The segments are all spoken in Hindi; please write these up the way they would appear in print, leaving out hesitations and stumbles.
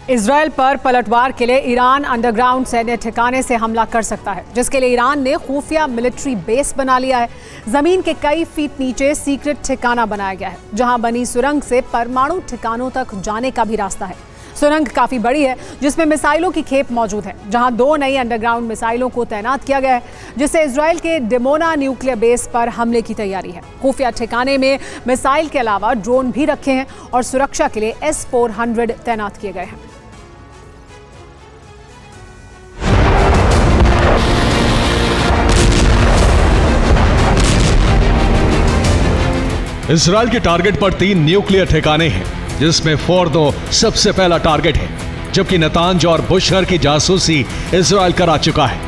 इजराइल पर पलटवार के लिए ईरान अंडरग्राउंड सैन्य ठिकाने से हमला कर सकता है, जिसके लिए ईरान ने खुफिया मिलिट्री बेस बना लिया है। जमीन के कई फीट नीचे सीक्रेट ठिकाना बनाया गया है, जहां बनी सुरंग से परमाणु ठिकानों तक जाने का भी रास्ता है। सुरंग काफी बड़ी है, जिसमें मिसाइलों की खेप मौजूद है, जहां 2 नई अंडरग्राउंड मिसाइलों को तैनात किया गया है, जिससे इजराइल के डिमोना न्यूक्लियर बेस पर हमले की तैयारी है। खुफिया ठिकाने में मिसाइल के अलावा ड्रोन भी रखे हैं और सुरक्षा के लिए S-400 तैनात किए गए हैं। इजराइल के टारगेट पर 3 न्यूक्लियर ठिकाने हैं, जिसमें फोर्डो सबसे पहला टारगेट है, जबकि नतांज और बुशहर की जासूसी इजराइल करा चुका है।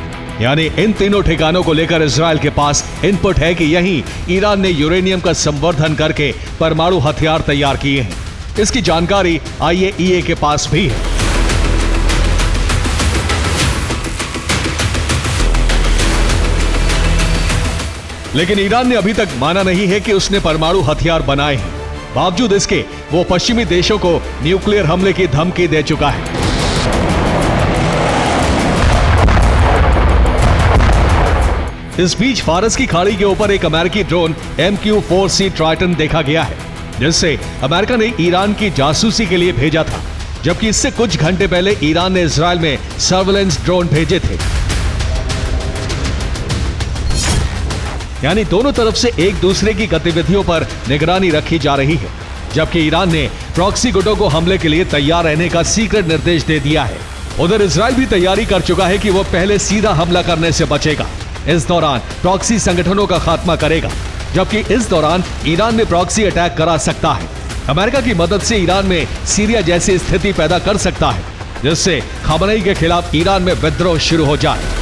यानी इन तीनों ठिकानों को लेकर इजराइल के पास इनपुट है कि यहीं ईरान ने यूरेनियम का संवर्धन करके परमाणु हथियार तैयार किए हैं। इसकी जानकारी IAEA के पास भी है। लेकिन ईरान ने अभी तक माना नहीं है कि उसने परमाणु हथियार बनाए हैं। बावजूद इसके वो पश्चिमी देशों को न्यूक्लियर हमले की धमकी दे चुका है। इस बीच फारस की खाड़ी के ऊपर एक अमेरिकी ड्रोन MQ-4C ट्राइटन देखा गया है, जिससे अमेरिका ने ईरान की जासूसी के लिए भेजा था, जबकि इससे कुछ घंटे पहले ईरान ने इजराइल में सर्वेलेंस ड्रोन भेजे थे। यानी दोनों तरफ से एक दूसरे की गतिविधियों पर निगरानी रखी जा रही है, जबकि ईरान ने प्रॉक्सी गुटों को हमले के लिए तैयार रहने का सीक्रेट निर्देश दे दिया है। उधर इजराइल भी तैयारी कर चुका है कि वो पहले सीधा हमला करने से बचेगा। इस दौरान प्रॉक्सी संगठनों का खात्मा करेगा, जबकि इस दौरान ईरान में प्रॉक्सी अटैक करा सकता है। अमेरिका की मदद से ईरान में सीरिया जैसी स्थिति पैदा कर सकता है, जिससे खामनेई के खिलाफ ईरान में विद्रोह शुरू हो जाए।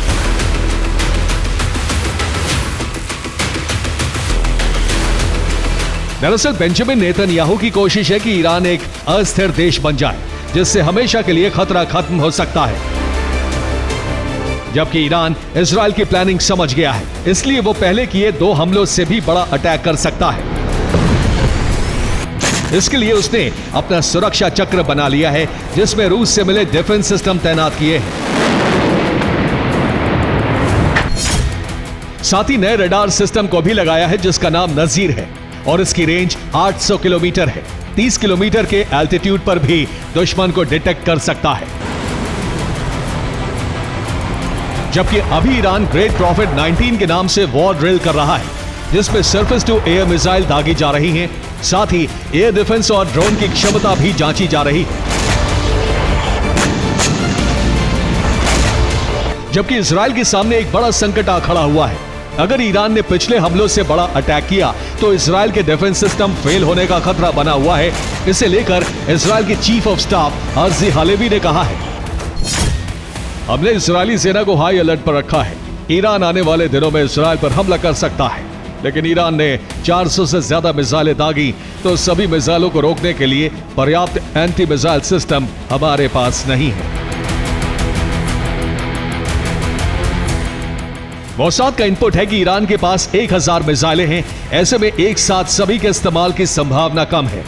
दरअसल बेंजामिन नेतन्याहू की कोशिश है कि ईरान एक अस्थिर देश बन जाए, जिससे हमेशा के लिए खतरा खत्म हो सकता है। जबकि ईरान इजराइल की प्लानिंग समझ गया है, इसलिए वो पहले किए 2 हमलों से भी बड़ा अटैक कर सकता है। इसके लिए उसने अपना सुरक्षा चक्र बना लिया है, जिसमें रूस से मिले डिफेंस सिस्टम तैनात किए हैं। साथ ही नए रडार सिस्टम को भी लगाया है, जिसका नाम नजीर है, और इसकी रेंज 800 किलोमीटर है। 30 किलोमीटर के एल्टीट्यूड पर भी दुश्मन को डिटेक्ट कर सकता है। जबकि अभी ईरान ग्रेट प्रॉफिट 19 के नाम से वॉर ड्रिल कर रहा है, जिसमें सरफेस टू एयर मिसाइल दागी जा रही हैं, साथ ही एयर डिफेंस और ड्रोन की क्षमता भी जांची जा रही है। जबकि इजराइल के सामने एक बड़ा संकट आ खड़ा हुआ है। अगर ईरान ने पिछले हमलों से बड़ा अटैक किया तो इजराइल के डिफेंस सिस्टम फेल होने का खतरा बना हुआ है। इसे लेकर इजराइल के chief of staff Herzi Halevi ने कहा है, हमने इजरायली सेना को हाई अलर्ट पर रखा है। ईरान आने वाले दिनों में इजराइल पर हमला कर सकता है, लेकिन ईरान ने 400 से ज्यादा मिसाइलें दागी, तो सभी मिसाइलों को रोकने के लिए पर्याप्त एंटी मिसाइल सिस्टम हमारे पास नहीं है। मोसाद का इनपुट है कि ईरान के पास 1000 मिसाइलें हैं। ऐसे में एक साथ सभी के इस्तेमाल की संभावना कम है।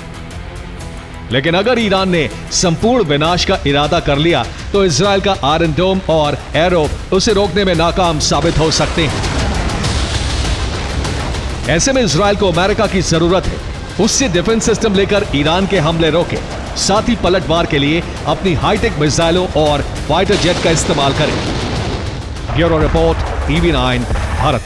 लेकिन अगर ईरान ने संपूर्ण विनाश का इरादा कर लिया तो इजराइल का आयरन डोम और एरो उसे रोकने में नाकाम साबित हो सकते हैं। ऐसे में इजराइल को अमेरिका की जरूरत है, उससे डिफेंस सिस्टम लेकर ईरान के हमले रोके, साथ ही पलटवार के लिए अपनी हाईटेक मिसाइलों और फाइटर जेट का इस्तेमाल करें। Bureau report, TV9 Bharat.